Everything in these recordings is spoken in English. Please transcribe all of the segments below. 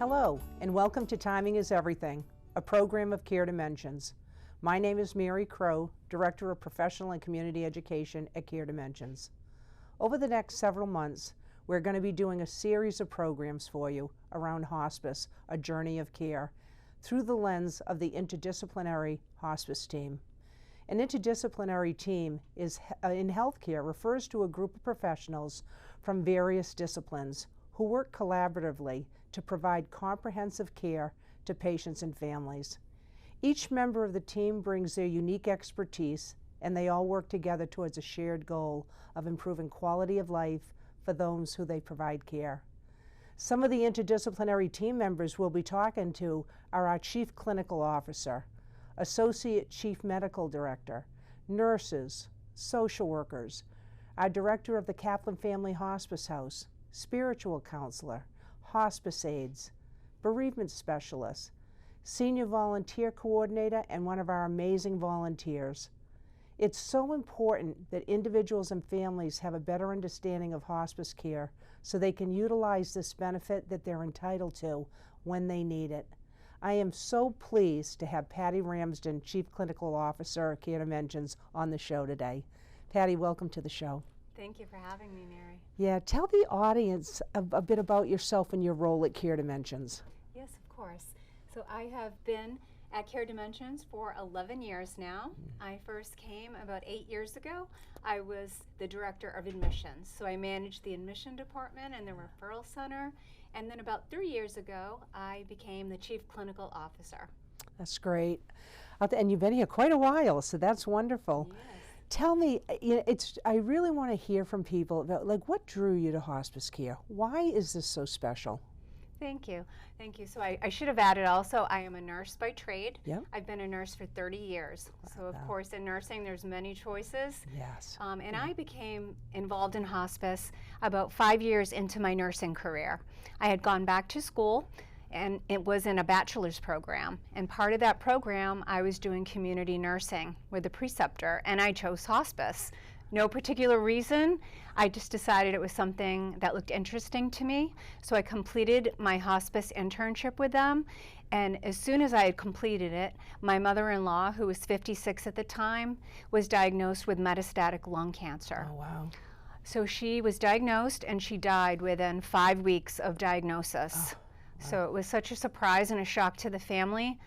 Hello, and welcome to Timing is Everything, a program of Care Dimensions. My name is Mary Crow, Director of Professional and Community Education at Care Dimensions. Over the next several months, we're going to be doing a series of programs for you around hospice, a journey of care, through the lens of the interdisciplinary hospice team. An interdisciplinary team in healthcare refers to a group of professionals from various disciplines who work collaboratively to provide comprehensive care to patients and families. Each member of the team brings their unique expertise, and they all work together towards a shared goal of improving quality of life for those who they provide care. Some of the interdisciplinary team members we'll be talking to are our Chief Clinical Officer, Associate Chief Medical Director, nurses, social workers, our Director of the Kaplan Family Hospice House, spiritual counselor, hospice aides, bereavement specialists, senior volunteer coordinator, and one of our amazing volunteers. It's so important that individuals and families have a better understanding of hospice care so they can utilize this benefit that they're entitled to when they need it. I am so pleased to have Patty Ramsden, Chief Clinical Officer at Care Dimensions, on the show today. Patty, welcome to the show. Thank you for having me, Mary. Yeah, tell the audience a bit about yourself and your role at Care Dimensions. Yes, of course. So I have been at Care Dimensions for 11 years now. I first came about 8 years ago. I was the Director of Admissions, so I managed the admission department and the referral center. And then about 3 years ago, I became the Chief Clinical Officer. That's great. And you've been here quite a while, so that's wonderful. Yes. Tell me, I really want to hear from people about, what drew you to hospice care? Why is this so special? Thank you. Thank you. So I should have added also, I am a nurse by trade. Yep. I've been a nurse for 30 years. So of Wow. course in nursing there's many choices. Yes. And I became involved in hospice about 5 years into my nursing career. I had gone back to school, and it was in a bachelor's program. And part of that program, I was doing community nursing with a preceptor, and I chose hospice. No particular reason. I just decided it was something that looked interesting to me. So I completed my hospice internship with them. And as soon as I had completed it, my mother-in-law, who was 56 at the time, was diagnosed with metastatic lung cancer. Oh, wow. So she was diagnosed and she died within 5 weeks of diagnosis. Oh, wow. So it was such a surprise and a shock to the family.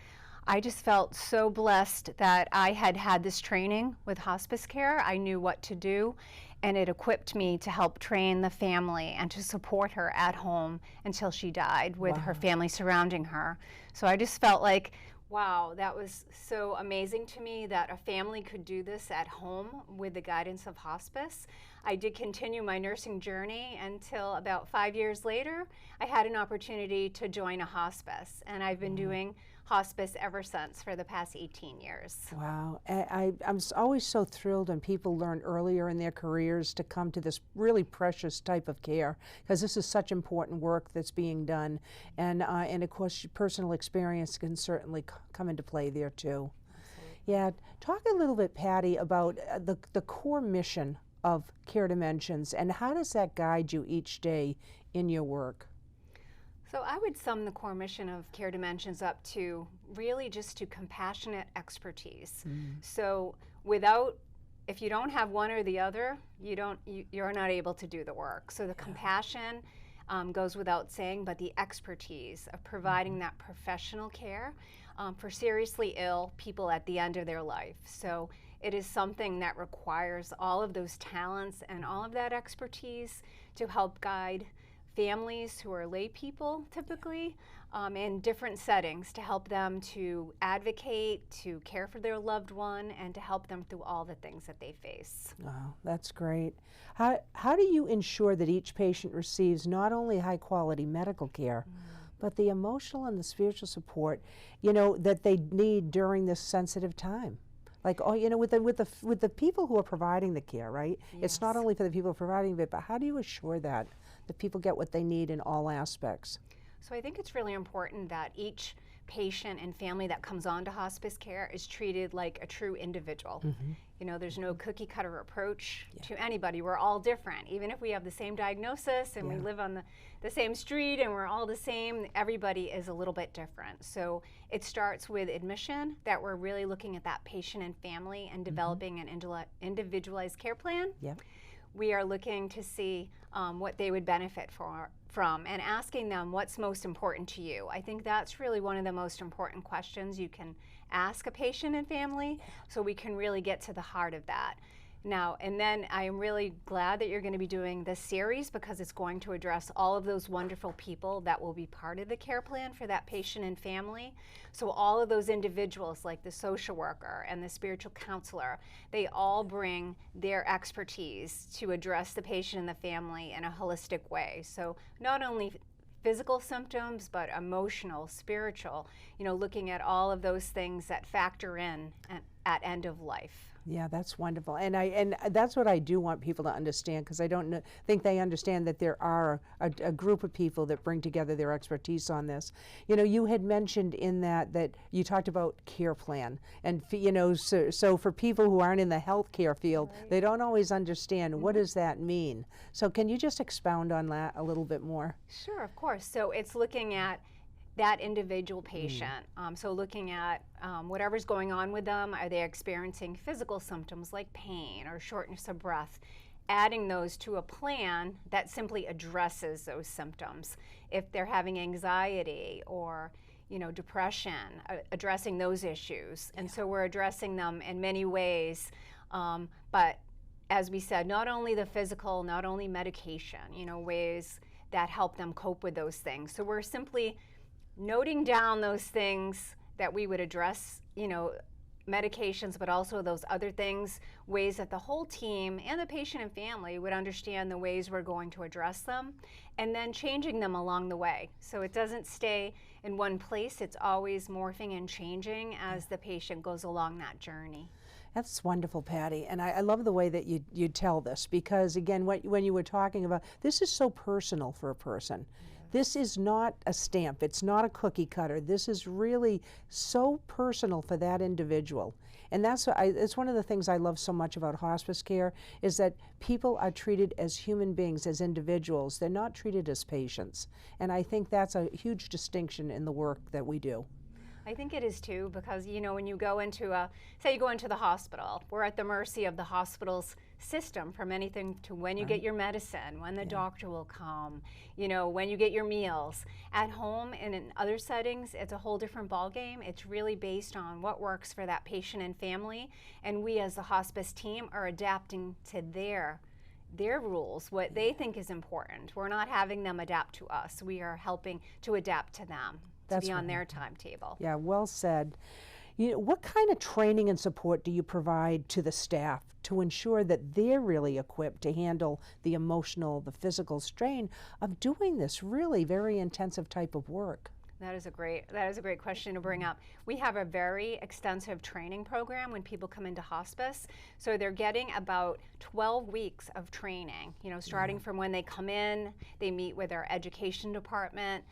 I just felt so blessed that I had had this training with hospice care. I knew what to do, and it equipped me to help train the family and to support her at home until she died with her family surrounding her. So I just felt like, wow, that was so amazing to me that a family could do this at home with the guidance of hospice. I did continue my nursing journey until about 5 years later, I had an opportunity to join a hospice, and I've been doing hospice ever since for the past 18 years. Wow. I'm always so thrilled when people learn earlier in their careers to come to this really precious type of care, because this is such important work that's being done. And of course, personal experience can certainly come into play there too. Absolutely. Yeah. Talk a little bit, Patty, about the core mission of Care Dimensions, and how does that guide you each day in your work? So I would sum the core mission of Care Dimensions up to really just to compassionate expertise. So if you don't have one or the other, you're not able to do the work. So the compassion goes without saying, but the expertise of providing that professional care for seriously ill people at the end of their life. So it is something that requires all of those talents and all of that expertise to help guide families who are lay people typically in different settings, to help them to advocate, to care for their loved one, and to help them through all the things that they face. Oh, that's great. How do you ensure that each patient receives not only high quality medical care, but the emotional and the spiritual support, that they need during this sensitive time? Like, with the people who are providing the care, right? Yes. It's not only for the people providing it, but how do you assure that people get what they need in all aspects? So I think it's really important that each patient and family that comes on to hospice care is treated like a true individual. You know, there's no cookie cutter approach to anybody. We're all different. Even if we have the same diagnosis and we live on the same street and we're all the same, everybody is a little bit different. So it starts with admission, that we're really looking at that patient and family and developing an individualized care plan. We are looking to see what they would benefit from and asking them what's most important to you. I think that's really one of the most important questions you can ask a patient and family, so we can really get to the heart of that. Now, and then I am really glad that you're going to be doing this series, because it's going to address all of those wonderful people that will be part of the care plan for that patient and family. So all of those individuals, like the social worker and the spiritual counselor, they all bring their expertise to address the patient and the family in a holistic way. So not only physical symptoms, but emotional, spiritual, you know, looking at all of those things that factor in at end of life. Yeah, that's wonderful, and that's what I do want people to understand, because I don't think they understand that there are a group of people that bring together their expertise on this. You know, you had mentioned in that you talked about care plan, and you know, so for people who aren't in the healthcare field, they don't always understand what does that mean. So can you just expound on that a little bit more? Sure, of course. So it's looking at that individual patient. So looking at whatever's going on with them. Are they experiencing physical symptoms like pain or shortness of breath? Adding those to a plan that simply addresses those symptoms. If they're having anxiety or, you know, depression, addressing those issues. And so we're addressing them in many ways. But as we said, not only the physical, not only medication, you know, ways that help them cope with those things. So we're simply noting down those things that we would address, you know, medications, but also those other things, ways that the whole team and the patient and family would understand the ways we're going to address them, and then changing them along the way. So it doesn't stay in one place, it's always morphing and changing as the patient goes along that journey. That's wonderful, Patty, and I love the way that you tell this, because again, when you were talking about, this is so personal for a person. This is not a stamp, it's not a cookie cutter. This is really so personal for that individual. And it's one of the things I love so much about hospice care, is that people are treated as human beings, as individuals. They're not treated as patients. And I think that's a huge distinction in the work that we do. I think it is too, because you know, when you go into say you go into the hospital, we're at the mercy of the hospital's system, from anything to when you get your medicine, when the doctor will come, you know, when you get your meals. At home and in other settings, it's a whole different ballgame. It's really based on what works for that patient and family, and we as the hospice team are adapting to their rules, what they think is important. We're not having them adapt to us. We are helping to adapt to them. To be on their timetable. Yeah, well said. You know, what kind of training and support do you provide to the staff to ensure that they're really equipped to handle the emotional, the physical strain of doing this really very intensive type of work? That is a great question to bring up. We have a very extensive training program when people come into hospice. So they're getting about 12 weeks of training, you know, starting from when they come in, they meet with our education department,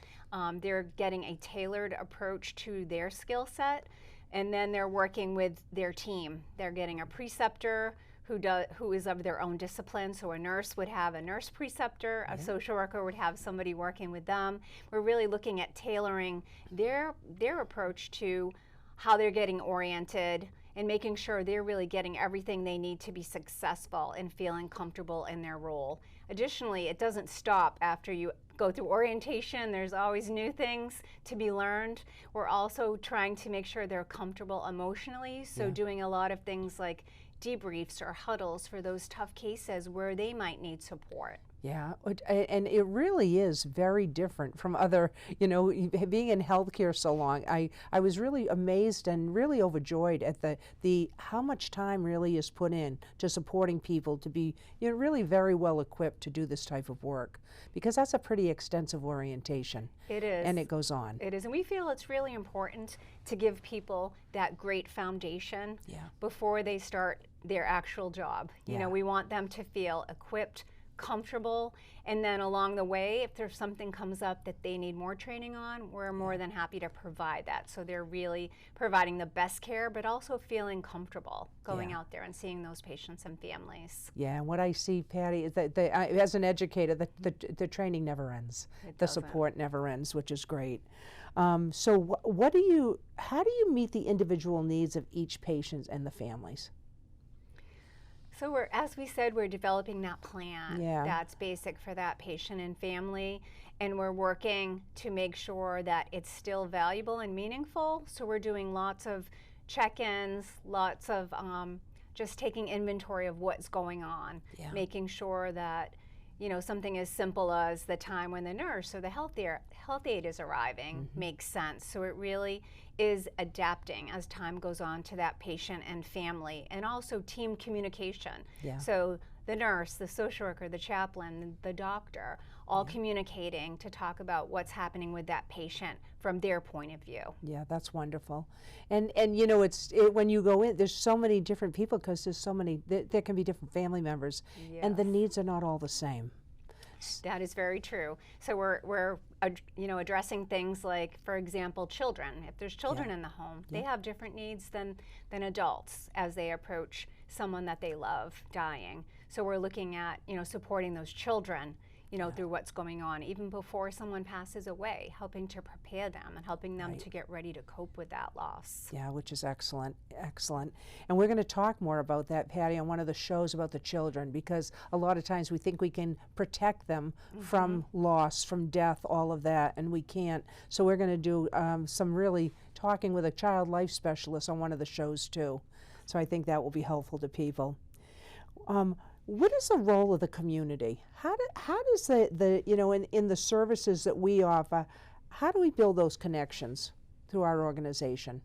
they're getting a tailored approach to their skill set, and then they're working with their team. They're getting a preceptor who is of their own discipline. So a nurse would have a nurse preceptor, a social worker would have somebody working with them. We're really looking at tailoring their approach to how they're getting oriented and making sure they're really getting everything they need to be successful and feeling comfortable in their role. Additionally, it doesn't stop after you go through orientation. There's always new things to be learned. We're also trying to make sure they're comfortable emotionally, so doing a lot of things like debriefs or huddles for those tough cases where they might need support. Yeah, and it really is very different from other, you know, being in healthcare so long. I was really amazed and really overjoyed at the how much time really is put in to supporting people to be, you know, really very well equipped to do this type of work, because that's a pretty extensive orientation. It is. And it goes on. It is, and we feel it's really important to give people that great foundation before they start their actual job. You know, we want them to feel equipped, comfortable, and then along the way, if there's something comes up that they need more training on, we're more than happy to provide that. So they're really providing the best care, but also feeling comfortable going out there and seeing those patients and families. Yeah, and what I see, Patty, is that as an educator, the training never ends. The support never ends, which is great. So how do you meet the individual needs of each patient and the families? So as we said, we're developing that plan that's basic for that patient and family, and we're working to make sure that it's still valuable and meaningful. So we're doing lots of check-ins, lots of just taking inventory of what's going on, making sure that, you know, something as simple as the time when the nurse or the health aide is arriving makes sense. So it really is adapting as time goes on to that patient and family, and also team communication. So the nurse, the social worker, the chaplain, the doctor, all communicating to talk about what's happening with that patient from their point of view. Yeah, that's wonderful. And you know, when you go in, there's so many different people, because there's so many, there can be different family members, and the needs are not all the same. That is very true. So we're you know, addressing things like, for example, children. If there's children in the home, they have different needs than adults as they approach someone that they love dying. So we're looking at, you know, supporting those children, you know, through what's going on, even before someone passes away, helping to prepare them and helping them to get ready to cope with that loss. Yeah, which is excellent, excellent. And we're going to talk more about that, Patty, on one of the shows about the children, because a lot of times we think we can protect them from loss, from death, all of that, and we can't. So we're going to do some really talking with a child life specialist on one of the shows too. So I think that will be helpful to people. What is the role of the community? How does the you know, in the services that we offer, how do we build those connections through our organization?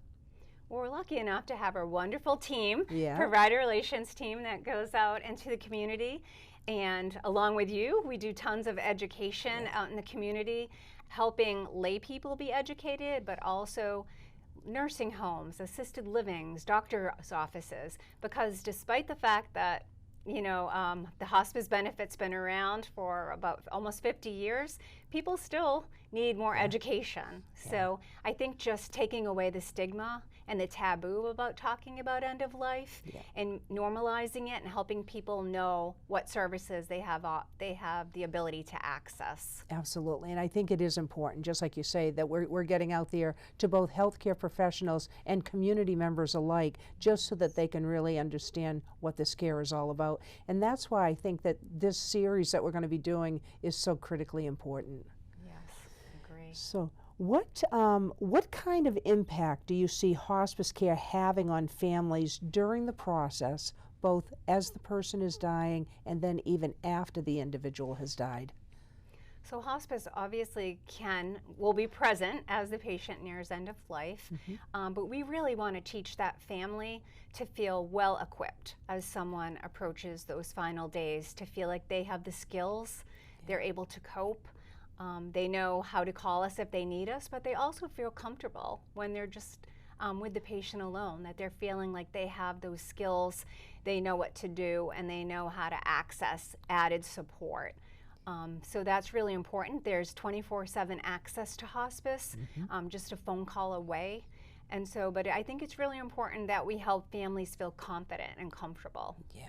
Well, we're lucky enough to have our wonderful team, provider relations team, that goes out into the community, and along with you, we do tons of education out in the community, helping lay people be educated, but also nursing homes, assisted livings, doctor's offices, because despite the fact that, you know, the hospice benefit's been around for about almost 50 years, people still need more education. So I think just taking away the stigma and the taboo about talking about end of life and normalizing it and helping people know what services they have the ability to access. Absolutely, and I think it is important, just like you say, that we're getting out there to both healthcare professionals and community members alike, just so that they can really understand what this care is all about. And that's why I think that this series that we're going to be doing is so critically important. Yes, agree. So what kind of impact do you see hospice care having on families during the process, both as the person is dying and then even after the individual has died? So hospice obviously will be present as the patient nears end of life, but we really want to teach that family to feel well equipped as someone approaches those final days, to feel like they have the skills, they're able to cope. They know how to call us if they need us, but they also feel comfortable when they're just with the patient alone, that they're feeling like they have those skills, they know what to do, and they know how to access added support. So that's really important. There's 24/7 access to hospice, just a phone call away. And so, but I think it's really important that we help families feel confident and comfortable. Yeah.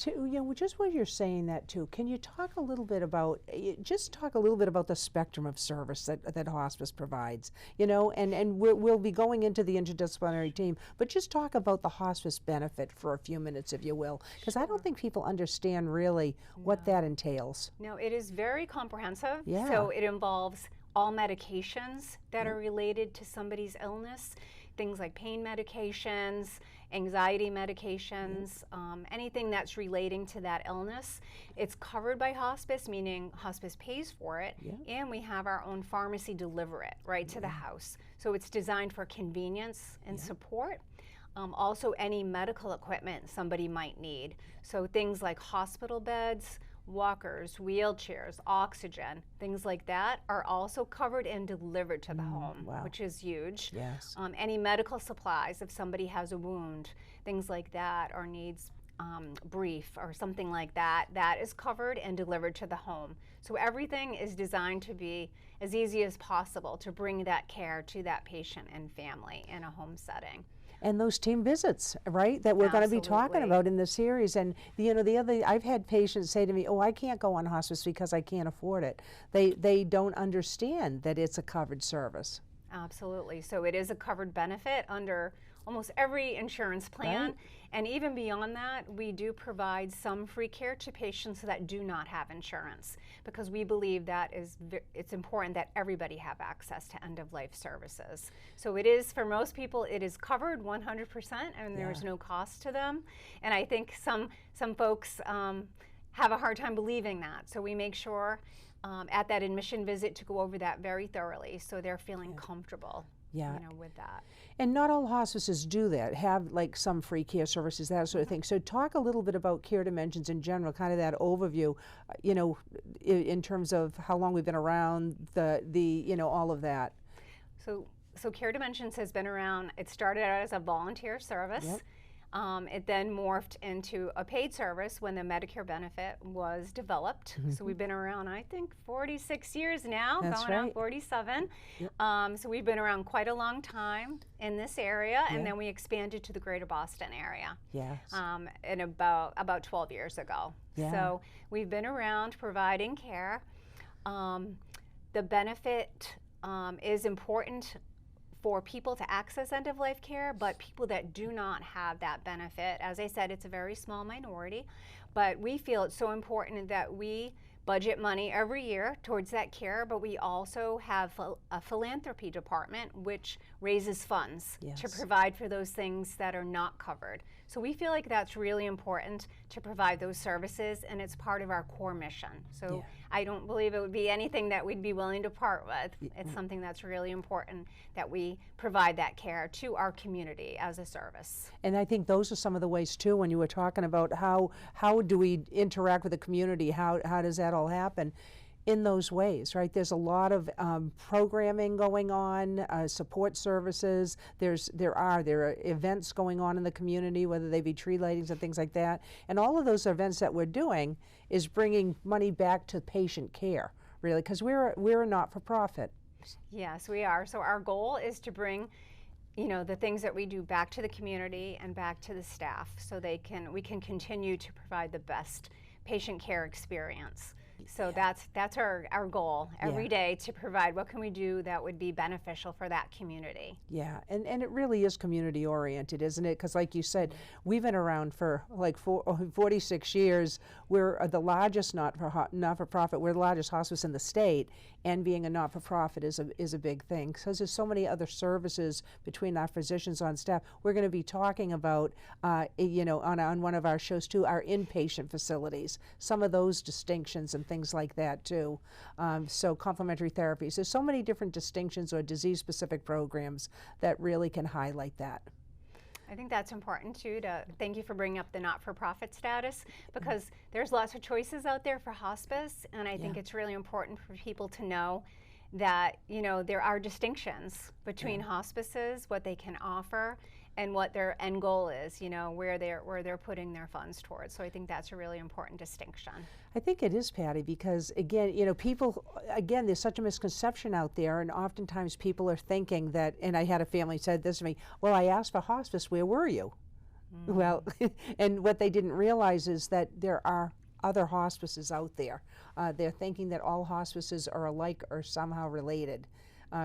You know, just when you're saying that too, can you talk a little bit about, the spectrum of service that hospice provides? You know, and we'll be going into the interdisciplinary team, but just talk about the hospice benefit for a few minutes, if you will, because I don't think people understand really what that entails. No, it is very comprehensive. So it involves all medications that are related to somebody's illness, things like pain medications, anxiety medications, anything that's relating to that illness. It's covered by hospice, meaning hospice pays for it, and we have our own pharmacy deliver it right to the house. So it's designed for convenience and support. Also any medical equipment somebody might need. So things like hospital beds, walkers, wheelchairs, oxygen, things like that are also covered and delivered to the home, which is huge. Any medical supplies if somebody has a wound, things like that, or needs brief or something like that, that is covered and delivered to the home. So everything is designed to be as easy as possible to bring that care to that patient and family in a home setting. And those team visits, right, that we're going to be talking about in the series. And I've had patients say to me, "Oh, I can't go on hospice because I can't afford it." They don't understand that it's a covered service. Absolutely. So it is a covered benefit under almost every insurance plan. Right. And even beyond that, we do provide some free care to patients that do not have insurance, because we believe that it's important that everybody have access to end-of-life services. So it is, for most people, it is covered 100%, and there's no cost to them. And I think some folks have a hard time believing that. So we make sure at that admission visit to go over that very thoroughly, so they're feeling comfortable with that. And not all hospices do that, have like some free care services, that sort of thing. So talk a little bit about Care Dimensions in general, kind of that overview, in terms of how long we've been around, all of that. So Care Dimensions has been around. It started out as a volunteer service. Yep. It then morphed into a paid service when the Medicare benefit was developed. So we've been around, I think, 46 years now, That's going on right. 47. Yep. So we've been around quite a long time in this area, and Yeah. then we expanded to the greater Boston area Yes. in about 12 years ago. Yeah. So we've been around providing care. The benefit is important for people to access end-of-life care, but people that do not have that benefit, as I said, it's a very small minority, but we feel it's so important that we budget money every year towards that care, but we also have a philanthropy department which raises funds to provide for those things that are not covered. So we feel like that's really important to provide those services, and it's part of our core mission. So I don't believe it would be anything that we'd be willing to part with. It's something that's really important that we provide that care to our community as a service. And I think those are some of the ways too, when you were talking about how do we interact with the community, how does that all happen? In those ways, right? There's a lot of programming going on, support services. There are events going on in the community, whether they be tree lightings and things like that. And all of those events that we're doing is bringing money back to patient care, really, because we're a not-for-profit. Yes, we are. So our goal is to bring the things that we do back to the community and back to the staff, so we can continue to provide the best patient care experience. So that's our goal every day, to provide what can we do that would be beneficial for that community. Yeah, and it really is community oriented, isn't it? Because like you said, we've been around for like 46 years. We're the largest not-for-profit. We're the largest hospice in the state, and being a not-for-profit is a big thing, because there's so many other services between our physicians on staff. We're going to be talking about, on one of our shows too, our inpatient facilities, some of those distinctions and things like that too. So complementary therapies. There's so many different distinctions or disease-specific programs that really can highlight that. I think that's important too. Thank you for bringing up the not-for-profit status, because there's lots of choices out there for hospice, and I think it's really important for people to know that there are distinctions between hospices, what they can offer, and what their end goal is, where they're putting their funds towards. So I think that's a really important distinction. I think it is, Patty, because again, there's such a misconception out there, and oftentimes people are thinking that, and I had a family said this to me, well, I asked for hospice, where were you? Well, and what they didn't realize is that there are other hospices out there. They're thinking that all hospices are alike or somehow related.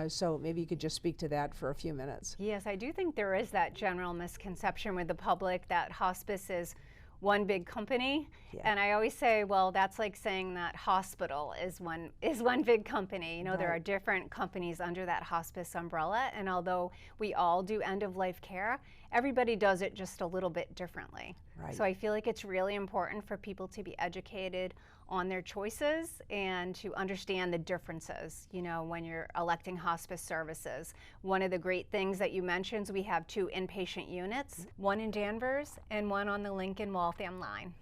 So maybe you could just speak to that for a few minutes. Yes, I do think there is that general misconception with the public that hospice is one big company. And I always say, well, that's like saying that hospital is one big company. There are different companies under that hospice umbrella, and although we all do end-of-life care, everybody does it just a little bit differently. So I feel like it's really important for people to be educated on their choices and to understand the differences, when you're electing hospice services. One of the great things that you mentioned is we have 2 inpatient units, one in Danvers and one on the Lincoln-Waltham line.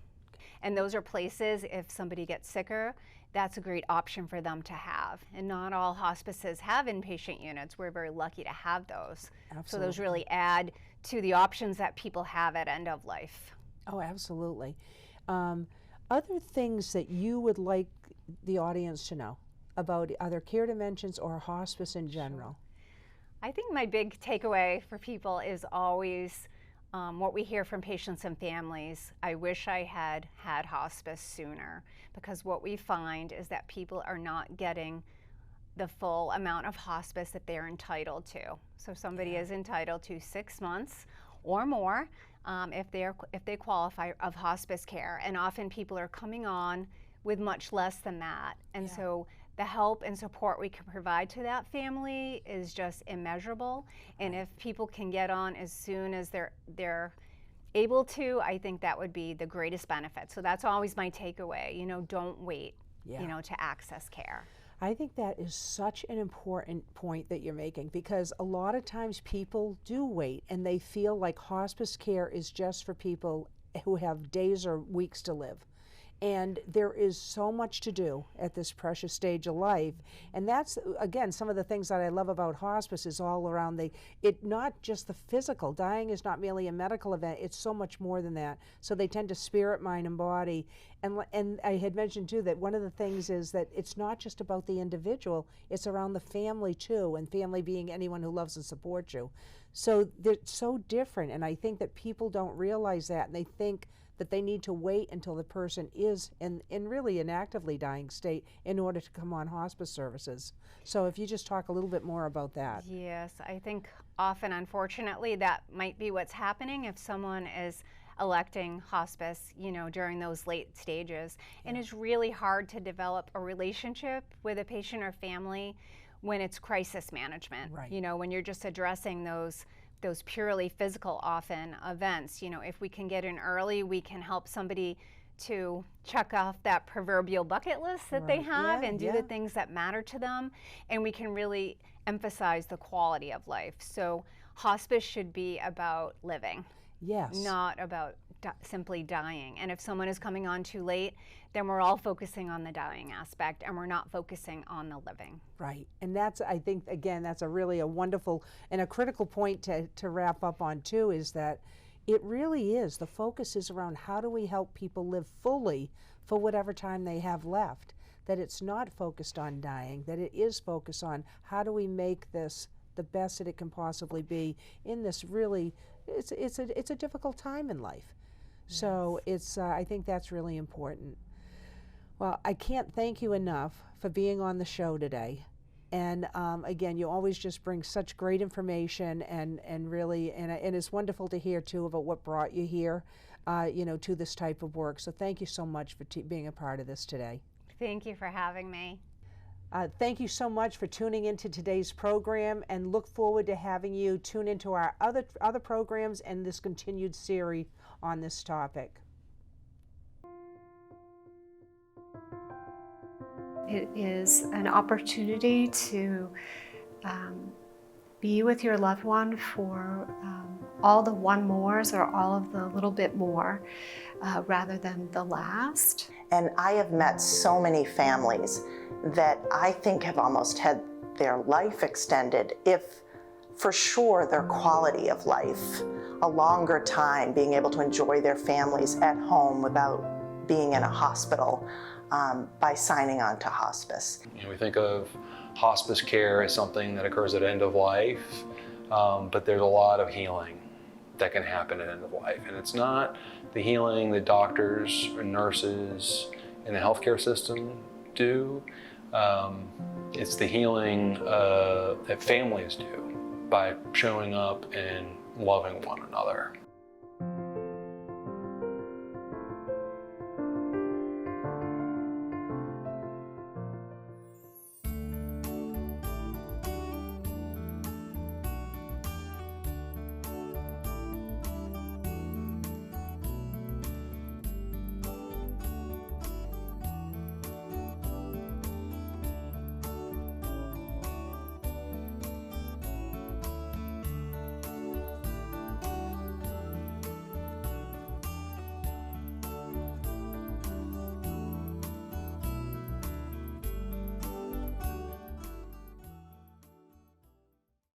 And those are places, if somebody gets sicker, that's a great option for them to have. And not all hospices have inpatient units. We're very lucky to have those. Absolutely. So those really add to the options that people have at end of life. Oh, absolutely. Other things that you would like the audience to know about other care dimensions or hospice in general? I think my big takeaway for people is always what we hear from patients and families. I wish I had had hospice sooner, because what we find is that people are not getting the full amount of hospice that they're entitled to. So somebody is entitled to 6 months or more if they qualify of hospice care, and often people are coming on with much less than that. And so the help and support we can provide to that family is just immeasurable. And if people can get on as soon as they're able to, I think that would be the greatest benefit. So that's always my takeaway. Don't wait, to access care. I think that is such an important point that you're making, because a lot of times people do wait and they feel like hospice care is just for people who have days or weeks to live. And there is so much to do at this precious stage of life. And that's, again, some of the things that I love about hospice is all around not just the physical. Dying is not merely a medical event, it's so much more than that. So they tend to spirit, mind, and body. And I had mentioned too that one of the things is that it's not just about the individual, it's around the family too, and family being anyone who loves and supports you. So they're so different, and I think that people don't realize that, and they think that they need to wait until the person is in really an actively dying state in order to come on hospice services. So if you just talk a little bit more about that. Yes, I think often, unfortunately, that might be what's happening if someone is electing hospice, during those late stages. And it's really hard to develop a relationship with a patient or family when it's crisis management. Right. When you're just addressing those purely physical often events. If we can get in early, we can help somebody to check off that proverbial bucket list that they have and do the things that matter to them, and we can really emphasize the quality of life. So hospice should be about living, not about simply dying. And if someone is coming on too late, then we're all focusing on the dying aspect and we're not focusing on the living. Right, and that's, I think, again, that's a really a wonderful and a critical point to wrap up on too, is that it really is, the focus is around how do we help people live fully for whatever time they have left, that it's not focused on dying, that it is focused on how do we make this the best that it can possibly be in this really, it's a difficult time in life. Yes. So I think that's really important. Well, I can't thank you enough for being on the show today. And again, you always just bring such great information, and really, and it's wonderful to hear too about what brought you here, to this type of work. So thank you so much for being a part of this today. Thank you for having me. Thank you so much for tuning into today's program, and look forward to having you tune into our other programs and this continued series on this topic. It is an opportunity to be with your loved one for all the one mores or all of the little bit more rather than the last. And I have met so many families that I think have almost had their life extended, if for sure their quality of life, a longer time being able to enjoy their families at home without being in a hospital by signing on to hospice. We think of hospice care as something that occurs at end of life, but there's a lot of healing that can happen at end of life. And it's not the healing that doctors or nurses in the healthcare system do. It's the healing that families do by showing up and loving one another.